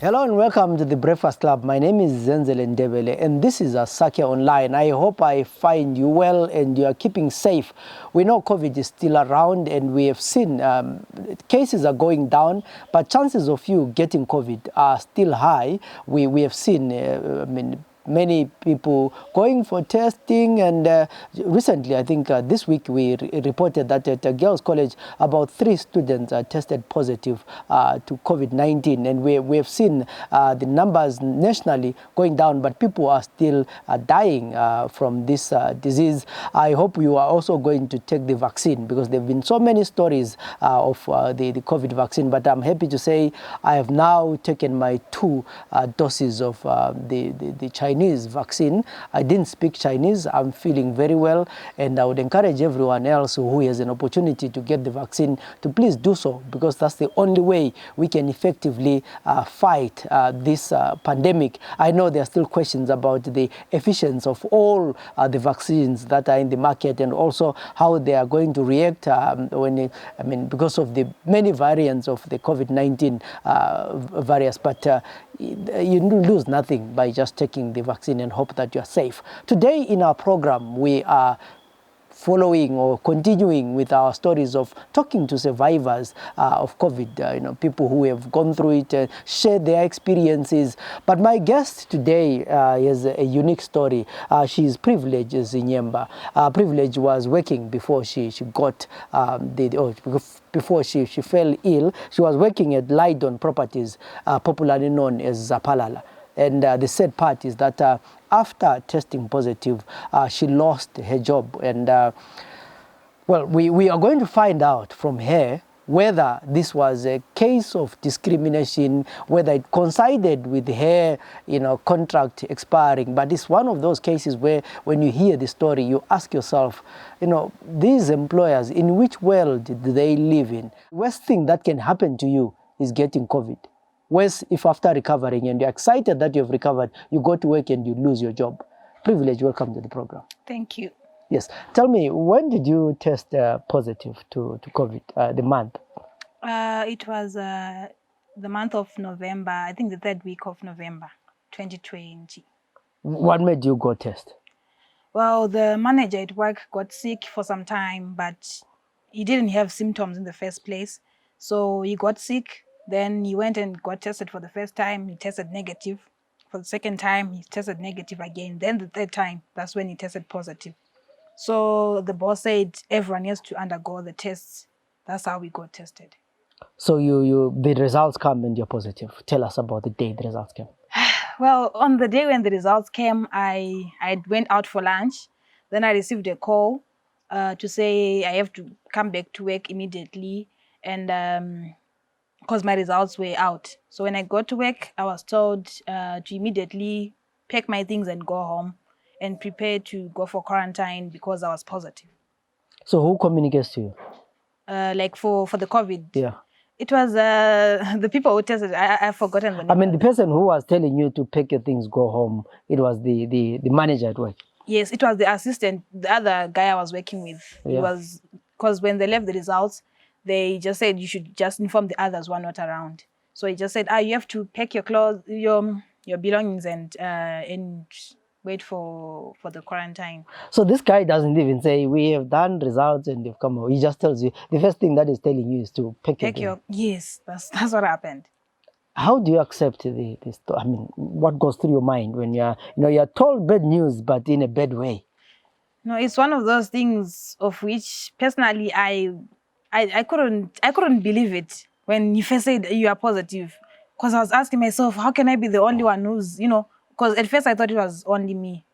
Hello and welcome to the Breakfast Club. My name is Zenzele Ndebele and this is Asake Online. I hope I find you well and you are keeping safe. We know COVID is still around and we have seen cases are going down, but chances of you getting COVID are still high. We have seen, many people going for testing, and recently, I think this week, we reported that at a girls' college, about 3 students tested positive to COVID-19, and we have seen the numbers nationally going down, but people are still dying from this disease. I hope you are also going to take the vaccine, because there have been so many stories of the COVID vaccine, but I'm happy to say I have now taken my 2 doses of the Chinese vaccine. I didn't speak Chinese. I'm feeling very well, and I would encourage everyone else who has an opportunity to get the vaccine to please do so, because that's the only way we can effectively fight this pandemic. I know there are still questions about the efficiency of all the vaccines that are in the market, and also how they are going to react because of the many variants of the COVID-19 virus. But you lose nothing by just taking the vaccine and hope that you are safe. Today in our program, we are following or continuing with our stories of talking to survivors of COVID, people who have gone through it, share their experiences. But my guest today is a unique story. She's Privilege Zinyemba. Privilege was working before she got before she fell ill. She was working at Lydon Properties, popularly known as Zapalala. And the sad part is that after testing positive, she lost her job. And we are going to find out from her whether this was a case of discrimination, whether it coincided with her, contract expiring. But it's one of those cases where when you hear the story, you ask yourself, these employers, in which world do they live in? The worst thing that can happen to you is getting COVID. Whereas if after recovering and you're excited that you've recovered, you go to work and you lose your job. Privilege, welcome to the program. Thank you. Yes. Tell me, when did you test positive to COVID, the month? It was the month of November, I think the 3rd week of November, 2020. What made you go test? Well, the manager at work got sick for some time, but he didn't have symptoms in the first place. So he got sick. Then he went and got tested for the first time. He tested negative. For the second time, he tested negative again. Then the 3rd time, that's when he tested positive. So the boss said everyone has to undergo the tests. That's how we got tested. So the results come and you're positive. Tell us about the day the results came. Well, on the day when the results came, I went out for lunch. Then I received a call to say I have to come back to work immediately, and because my results were out. So when I got to work, I was told to immediately pack my things and go home and prepare to go for quarantine because I was positive. So who communicates to you? Like for the COVID? Yeah. It was the people who tested. I've forgotten the name. I mean, the person who was telling you to pack your things, go home, it was the manager at work? Yes, it was the assistant, the other guy I was working with. Yeah. It was, because when they left the results, they just said you should just inform the others who are not around. So he just said, you have to pack your clothes, your belongings, and wait for the quarantine. So this guy doesn't even say, we have done results and they've come out. He just tells you, the first thing that he's telling you is to pack your Yes, that's what happened. How do you accept this? I mean, what goes through your mind when you're told bad news, but in a bad way? No, it's one of those things of which personally I couldn't believe it when you first said you are positive, because I was asking myself, how can I be the only one who's, because at first I thought it was only me,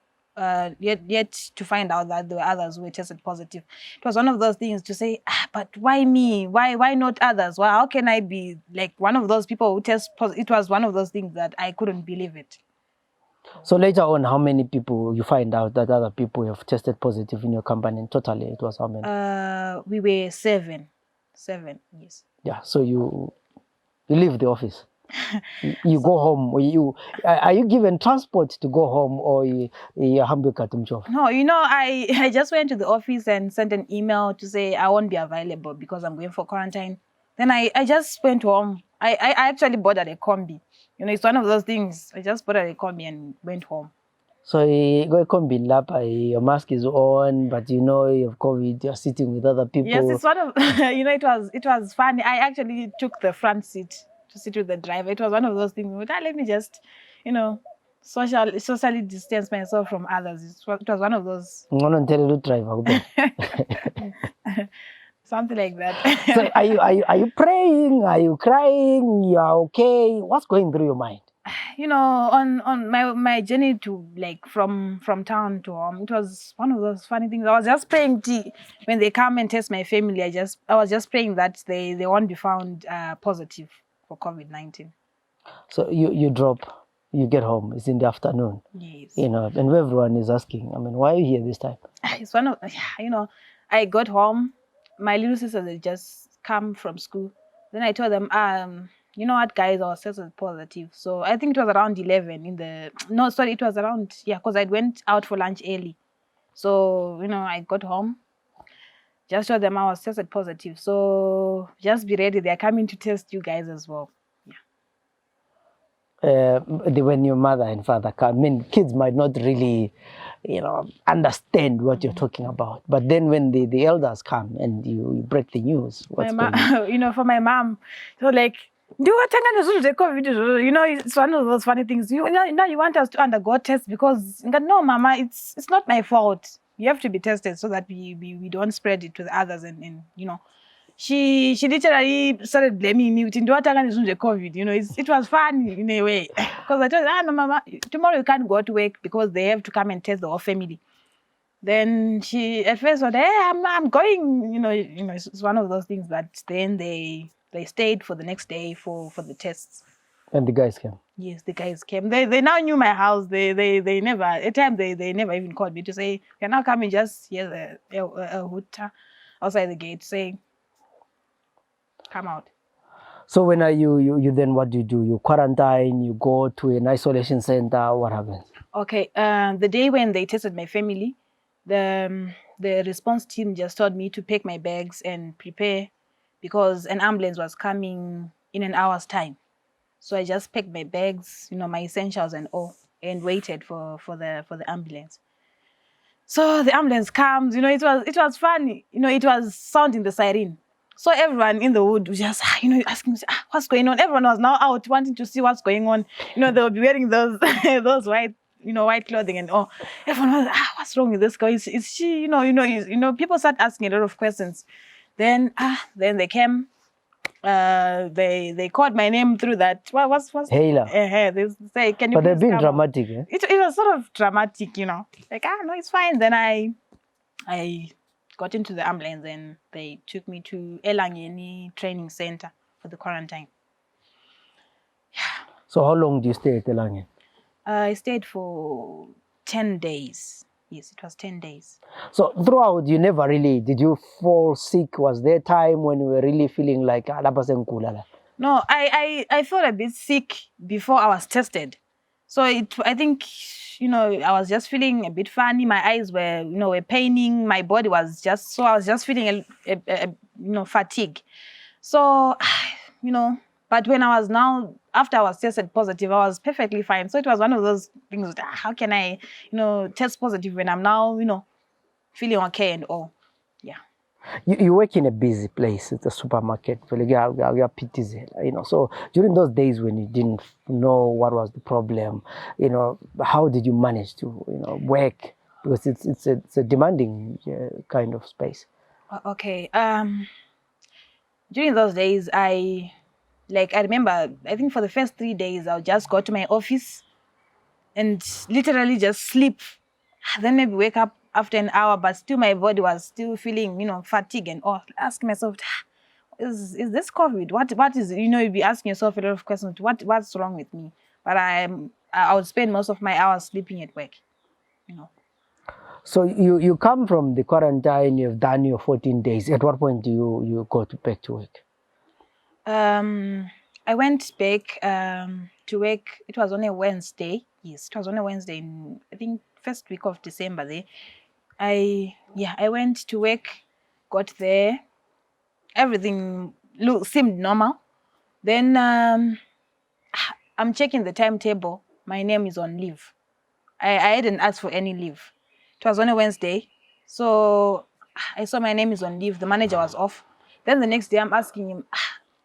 yet to find out that there were others who were tested positive. It was one of those things to say, but why me? Why not others? How can I be like one of those people who test positive? It was one of those things that I couldn't believe it. So later on, how many people you find out that other people have tested positive in your company? And totally, it was how many? We were 7. 7, yes. Yeah. So you leave the office. You go home. Are you given transport to go home, or you No, I just went to the office and sent an email to say I won't be available because I'm going for quarantine. Then I just went home. I actually boarded a combi. It's one of those things. I just bought a combi and went home. So you go combine lap, your mask is on, but you have COVID, you're sitting with other people. Yes, it's one of it was funny. I actually took the front seat to sit with the driver. It was one of those things. Let me just, socially distance myself from others. It was one of those. Driver. Something like that. So are you praying? Are you crying? You are okay? What's going through your mind? On my journey to from town to home, it was one of those funny things. I was just praying when they come and test my family. I was just praying that they won't be found positive for COVID-19. So you drop, you get home. It's in the afternoon. Yes. And everyone is asking, why are you here this time? It's one of I got home. My little sister had just come from school. Then I told them, you know what, guys, I was tested positive. So I think it was around 11 it was around, because I went out for lunch early. So, I got home, just told them I was tested positive. So just be ready. They're coming to test you guys as well. When your mother and father come, kids might not really, understand what you're talking about. But then when the elders come and you break the news, what's going on? For my mom, so like, it's one of those funny things. You want us to undergo tests because no, Mama, it's not my fault. You have to be tested so that we don't spread it to the others and she literally started blaming me with COVID. It was fun in a way because I told her, no, Mama, tomorrow you can't go to work because they have to come and test the whole family. Then she at first said, hey, I'm going. It's one of those things. But then they stayed for the next day for the tests. And the guys came. Yes, the guys came. They now knew my house. They never at time they never even called me to say, you're now coming. Just hear a hooter outside the gate saying, come out. So when are you then what do? You quarantine, you go to an isolation center, what happens? Okay, the day when they tested my family, the response team just told me to pack my bags and prepare because an ambulance was coming in an hour's time. So I just packed my bags, my essentials and all, and waited for the ambulance. So the ambulance comes, it was funny, it was sounding the siren. So everyone in the wood was just, asking, what's going on? Everyone was now out wanting to see what's going on. They would be wearing those those white, white clothing and all. Everyone was, what's wrong with this girl? Is she, people start asking a lot of questions. Then they came. They called my name through that. What's Hailer. They say, can you? But they've been dramatic. It was sort of dramatic, Like no, it's fine. Then I got into the ambulance and they took me to Elangeni Training Center for the quarantine. Yeah. So how long do you stay at Elangeni? I stayed for 10 days. Yes, it was 10 days. So throughout, you never really, did you fall sick? Was there time when you were really feeling like, no, I felt a bit sick before I was tested. So I think, I was just feeling a bit funny. My eyes were, were paining. My body was I was just feeling a fatigue. So, but when after I was tested positive, I was perfectly fine. So it was one of those things, how can I, test positive when I'm now, feeling okay and all. Yeah. You work in a busy place, it's a supermarket. So during those days when you didn't know what was the problem, how did you manage to, work? Because it's a demanding kind of space. Okay. During those days, I remember, I think for the first 3 days, I'll just go to my office and literally just sleep. Then maybe wake up after an hour, but still my body was still feeling, fatigue and all. Ask myself, is this COVID? What is, you'd be asking yourself a lot of questions. What's wrong with me? But I would spend most of my hours sleeping at work, So you come from the quarantine, you've done your 14 days. At what point do you go back to work? I went back to work. It was on a Wednesday. Yes, it was on a Wednesday in, I think, first week of December there. I went to work, got there. Everything seemed normal. Then I I'm checking the timetable. My name is on leave. I hadn't asked for any leave. It was on a Wednesday. So I saw my name is on leave. The manager was off. Then the next day I'm asking him,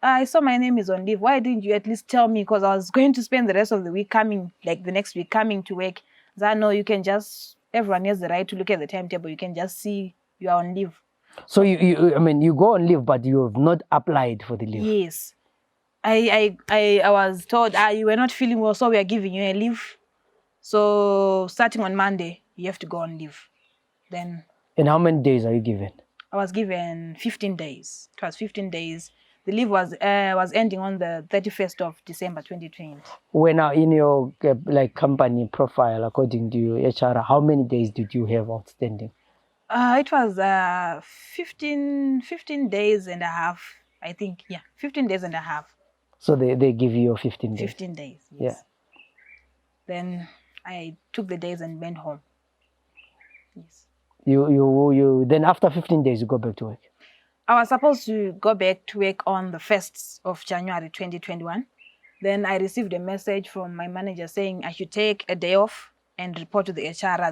I saw my name is on leave. Why didn't you at least tell me? Because I was going to spend the rest of the week coming, like the next week coming to work. No, you can just, everyone has the right to look at the timetable. You can just see you are on leave. So you go on leave, but you have not applied for the leave. Yes. I was told, you were not feeling well, so we are giving you a leave. So starting on Monday, you have to go on leave. Then. And how many days are you given? I was given 15 days. It was 15 days. The leave was ending on the 31st of December 2020. When in your company profile, according to your HR, how many days did you have outstanding? It was 15 days and a half, I think. Yeah, 15 days and a half. So they give you 15 days? 15 days, yes. Yeah. Then I took the days and went home. Yes. You then after 15 days, you go back to work? I was supposed to go back to work on the 1st of January 2021. Then I received a message from my manager saying I should take a day off and report to the HR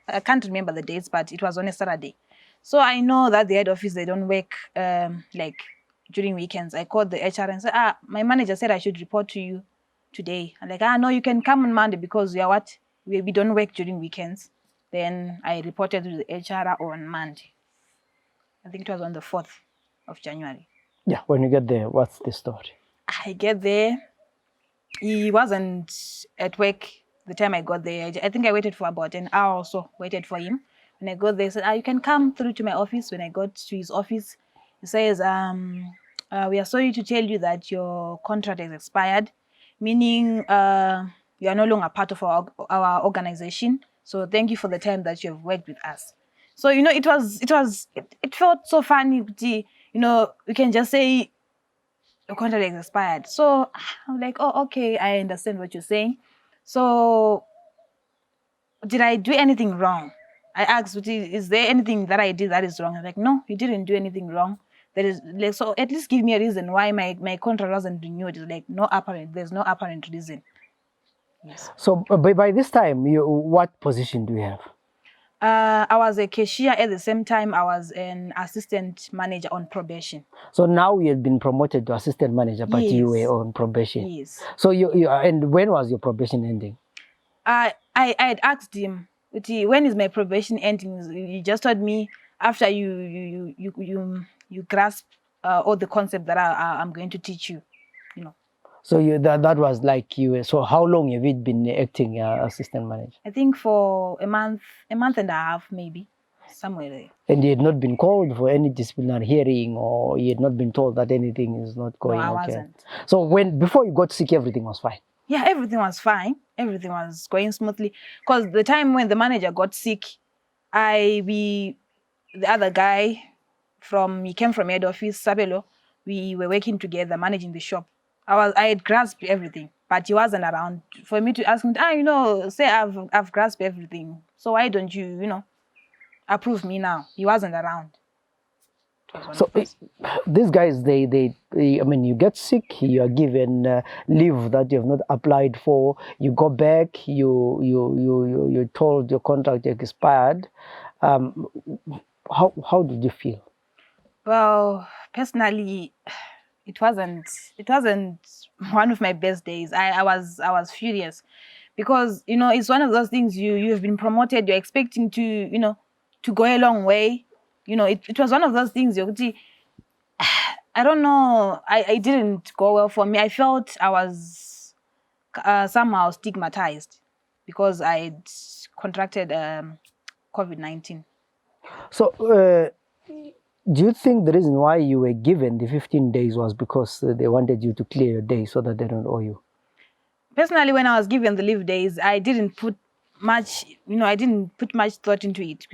I can't remember the dates, but it was on a Saturday. So I know that the head office, they don't work like during weekends. I called the HR and said, my manager said I should report to you today. I'm like, no, you can come on Monday because we don't work during weekends. Then I reported to the HR on Monday. I think it was on the 4th of January. Yeah, when you get there, what's the story? I get there. He wasn't at work the time I got there. I think I waited for about an hour or so, waited for him. When I got there, he said, you can come through to my office. When I got to his office, he says, we are sorry to tell you that your contract has expired, meaning you are no longer part of our organization. So thank you for the time that you have worked with us. So, it felt so funny. We can just say your contract has expired. So I'm like, okay, I understand what you're saying. So did I do anything wrong? I asked, is there anything that I did that is wrong? I'm like, no, you didn't do anything wrong. So at least give me a reason why my contract wasn't renewed. It's like there's no apparent reason. Yes. So by this time, what position do you have? I was a cashier. At the same time, I was an assistant manager on probation. So now you have been promoted to assistant manager, but yes. You were on probation. Yes. So and when was your probation ending? I had asked him, when is my probation ending? He just told me after you grasp all the concept that I'm going to teach you. So that was like you. So how long have you been acting assistant manager? I think for a month and a half, maybe, somewhere there. And you had not been called for any disciplinary hearing, or you had not been told that anything is not going okay? No, I wasn't. So before you got sick, everything was fine? Yeah, everything was fine. Everything was going smoothly. Because the time when the manager got sick, the other guy he came from head office, Sabelo, we were working together, managing the shop. I had grasped everything, but he wasn't around for me to ask him, say I've grasped everything. So why don't you, approve me now? He wasn't around. So these guys, you get sick, you are given leave that you have not applied for. You go back, you're told your contract expired. How did you feel? Well, personally, it wasn't one of my best days. I was furious because it's one of those things you've been promoted, you're expecting to go a long way. It was one of those things. I don't know. I didn't go well for me. I felt I was somehow stigmatized because I contracted COVID-19. So. Do you think the reason why you were given the 15 days was because they wanted you to clear your day so that they don't owe you? Personally, when I was given the leave days, I didn't put much, thought into it.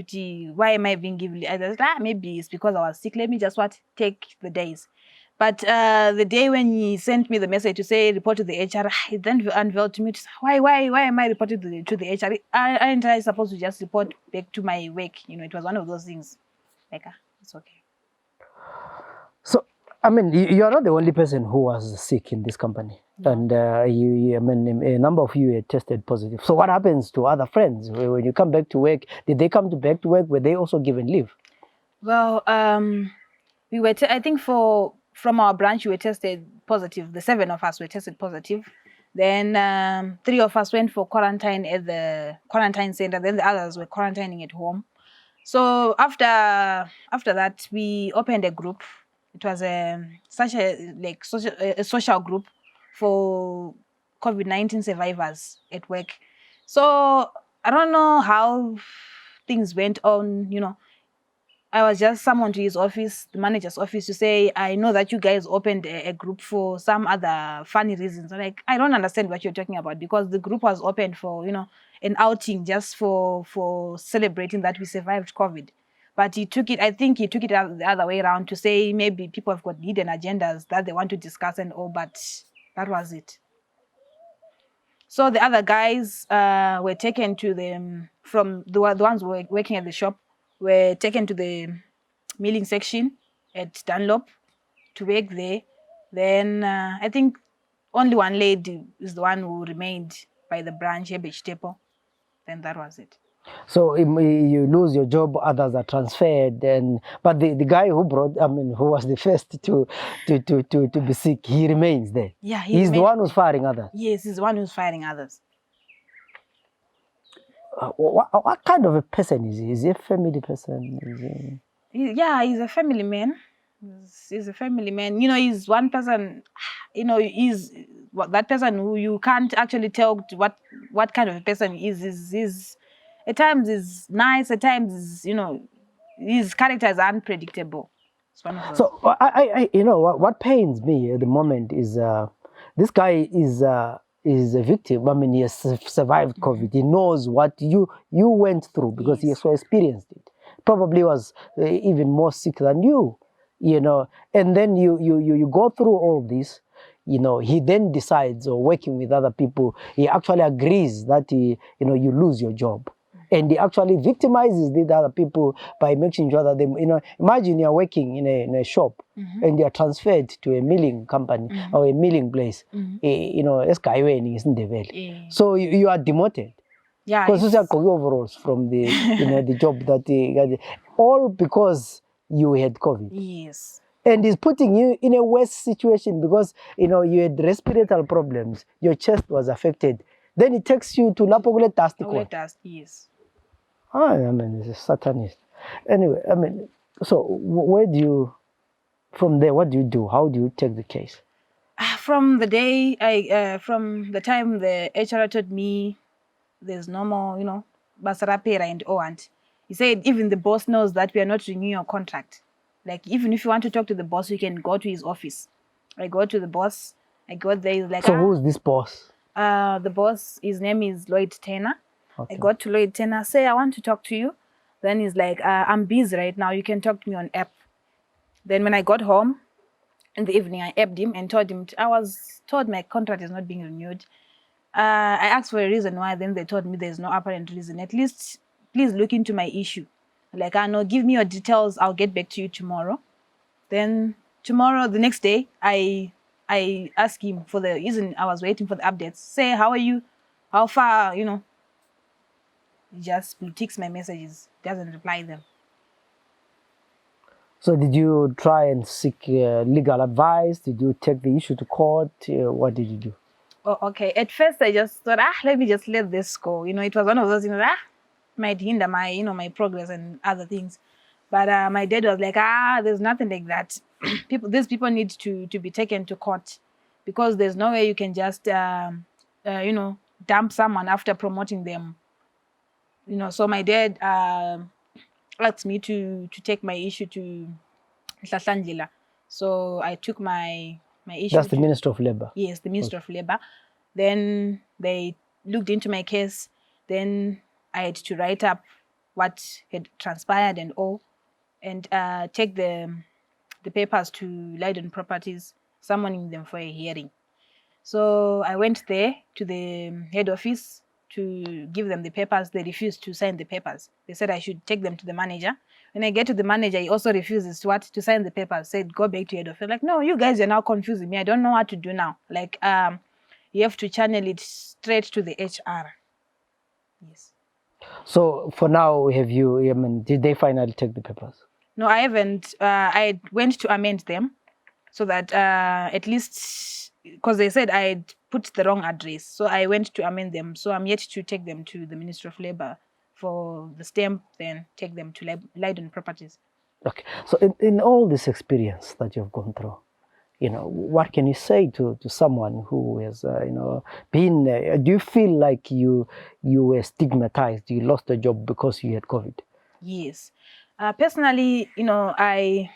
Why am I being given? I thought, maybe it's because I was sick. Let me just take the days. But the day when he sent me the message to say report to the HR, it then unveiled to me, why am I reporting to the HR? Aren't I supposed to just report back to my work? It was one of those things. Like, it's okay. So, you're not the only person who was sick in this company. No. And I mean, a number of you had tested positive. So what happens to other friends when you come back to work? Did they come back to work? Were they also given leave? Well, we were. I think from our branch, we were tested positive. The 7 of us were tested positive. Then 3 of us went for quarantine at the quarantine center. Then the others were quarantining at home. So after that, we opened a group. It was such a like a social group for COVID-19 survivors at work. So I don't know how things went on. I was just summoned to his office, the manager's office, to say, I know that you guys opened a group for some other funny reasons. I'm like, I don't understand what you're talking about, because the group was opened for, an outing just for celebrating that we survived COVID. But I think he took it the other way around to say maybe people have got hidden agendas that they want to discuss and all, but that was it. So the other guys were taken to from the ones who were working at the shop, were taken to the milling section at Dunlop to work there. Then I think only one lady is the one who remained by the branch, Hebej Tepo. Then that was it. So you lose your job, others are transferred, but the guy who who was the first to be sick, he remains there. Yeah, he's the one who's firing others. Yes, he's the one who's firing others. What kind of a person is he? Is he a family person? Yeah, he's a family man. He's a family man. He's one person. He's that person who you can't actually tell what kind of a person he is. Is at times is nice. At times is his character is unpredictable. It's one of those. So what pains me at the moment is this guy is a victim. I mean, he has survived COVID. He knows what you went through because he also experienced it. Probably was even more sick than you, and then you go through all this. He then decides, or working with other people, he actually agrees that you lose your job. And he actually victimizes the other people by making sure that they, imagine you're working in a shop and you're transferred to a milling company or a milling place. So you are demoted. Yeah. Because you overalls from the the job that he got, all because you had COVID. Yes. And he's putting you in a worse situation because you had respiratory problems, your chest was affected. Then it takes you to Lapogule Tast. Yes. I mean, he's a satanist. Anyway, I mean, so where do you, from there, what do you do? How do you take the case? From the day from the time the HR told me there's no more, Basarapera and Owant, he said even the boss knows that we are not renewing your contract. Like, even if you want to talk to the boss, you can go to his office. I go to the boss. I got there. He's like, so who's this boss? The boss, his name is Lloyd Tanner. Okay. I got to Lloyd Tanner, say, I want to talk to you. Then he's like, I'm busy right now. You can talk to me on app. Then when I got home in the evening, I apped him and told him, I was told my contract is not being renewed. I asked for a reason why. Then they told me there's no apparent reason. At least, please look into my issue. Like, I know, give me your details. I'll get back to you tomorrow. Then tomorrow, the next day, I asked him for the reason. I was waiting for the updates. Say, how are you? How far? He just blue ticks my messages. Doesn't reply them. So did you try and seek legal advice? Did you take the issue to court? What did you do? Oh, okay. At first, I just thought, let me just let this go. It was one of those things, might hinder my, my progress and other things. But my dad was like, there's nothing like that. These people need to be taken to court, because there's no way you can just, dump someone after promoting them. So my dad asked me to take my issue to Nhlanhla. So I took my issue. That's the Minister of Labour. Yes, the Minister of Labour. Then they looked into my case. Then I had to write up what had transpired and all, and take the papers to Leiden Properties, summoning them for a hearing. So I went there to the head office to give them the papers. They refused to sign the papers. They said I should take them to the manager. When I get to the manager, he also refuses to sign the papers. Said, go back to head office. Like, no, you guys are now confusing me. I don't know what to do now. Like, you have to channel it straight to the HR. Yes. So for now, did they finally take the papers? No, I haven't. I went to amend them so that at least, because they said I had put the wrong address. So I went to amend them. So I'm yet to take them to the Ministry of Labour for the stamp, then take them to Leiden Properties. Okay. So in all this experience that you've gone through, what can you say to someone who has, been, do you feel like you were stigmatized, you lost a job because you had COVID? Yes. Personally, I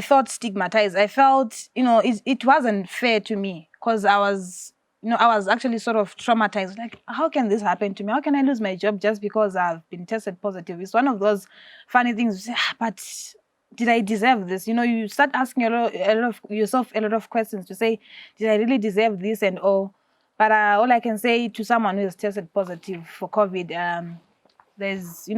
felt stigmatized. I felt, it wasn't fair to me because I was actually sort of traumatized. Like, how can this happen to me? How can I lose my job just because I've been tested positive? It's one of those funny things. You say, but did I deserve this? You start asking yourself a lot of questions to say, did I really deserve this and all? But all I can say to someone who is tested positive for COVID, there's,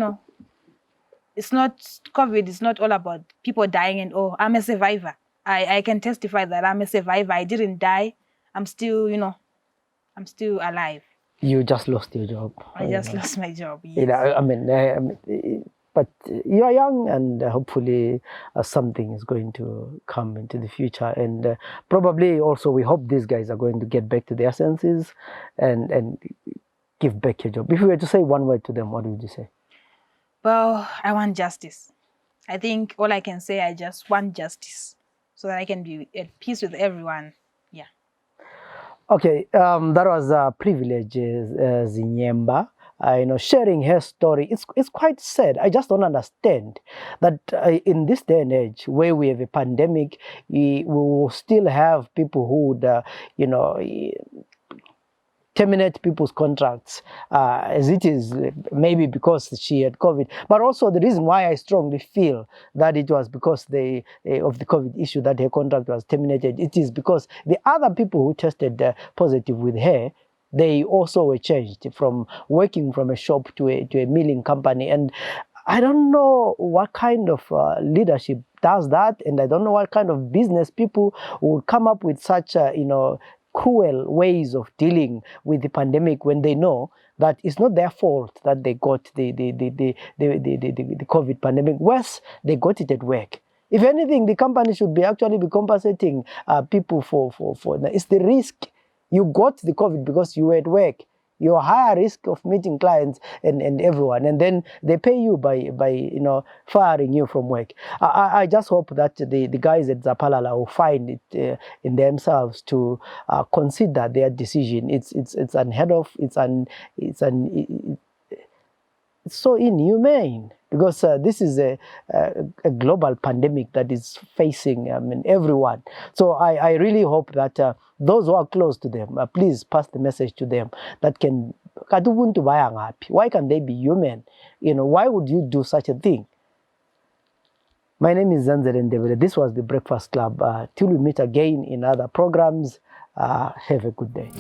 it's not, COVID is not all about people dying and I'm a survivor. I can testify that I'm a survivor. I didn't die. I'm still, I'm still alive. You just lost your job. I just lost my job. Yes. But you are young, and hopefully something is going to come into the future. And probably also we hope these guys are going to get back to their senses and give back your job. If you were to say one word to them, what would you say? Well, I want justice. I think all I can say, I just want justice so that I can be at peace with everyone. Yeah. Okay, that was Privilege Zinyemba. Sharing her story. It's quite sad. I just don't understand that in this day and age where we have a pandemic, we will still have people who would, terminate people's contracts as it is, maybe because she had COVID. But also the reason why I strongly feel that it was because of the COVID issue that her contract was terminated, it is because the other people who tested positive with her, they also were changed from working from a shop to a milling company. And I don't know what kind of leadership does that, and I don't know what kind of business people would come up with such cruel ways of dealing with the pandemic when they know that it's not their fault that they got the COVID pandemic. Worse, they got it at work. If anything, the company should be actually be compensating people for it's the risk. You got the COVID because you were at work. You're higher risk of meeting clients and everyone, and then they pay you by firing you from work. I just hope that the guys at Zapalala will find it in themselves to consider their decision. It's unheard of. It's so inhumane because this is a global pandemic that is facing everyone. So I really hope that those who are close to them, please pass the message to them that why can they be human? Why would you do such a thing? My name is Zenzele Ndebele. This was the Breakfast Club. Till we meet again in other programs, have a good day.